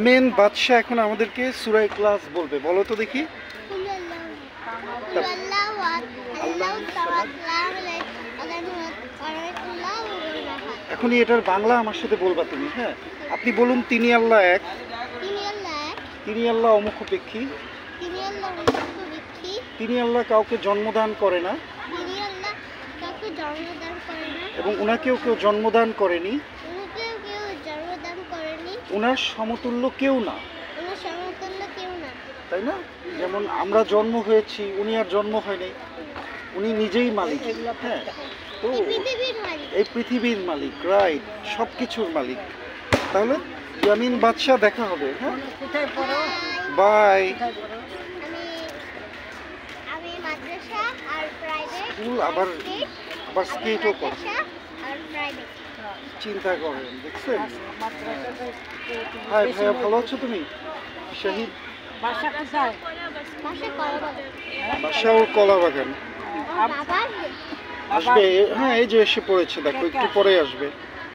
Main বাদশা এখন আমাদেরকে সূরা ইখলাস বলবে, বলো তো দেখি। এখনই এটার বাংলা আমার সাথে বলবা তুমি। হ্যাঁ, আপনি বলুন তিনি আল্লাহ এক, তিনি আল্লাহ অমুখাপেক্ষী, তিনি আল্লাহ কাউকে জন্মদান করে না এবং উনাকেও কেউ জন্মদান করেনি, উনার সমতুল্য কেউ না, তাই না? যেমন আমরা জন্ম হয়েছি, উনি আর জন্ম হয়নি, উনি নিজেই মালিক। হ্যাঁ, তো এই পৃথিবীর মালিক, রাইট, সব কিছুর মালিক। তাহলে ইয়ামিন বাদশা, দেখা হবে। হ্যাঁ, বাই। স্কুল আবার স্কেটও করে, চিন্তা করেন, দেখছেন? হাই ভাইয়া, ভালো আছো তুমি? শাহিদ বাসা ওর কলা বাগান। আসবে, হ্যাঁ এই যে এসে পড়েছে, দেখো একটু পরে আসবে।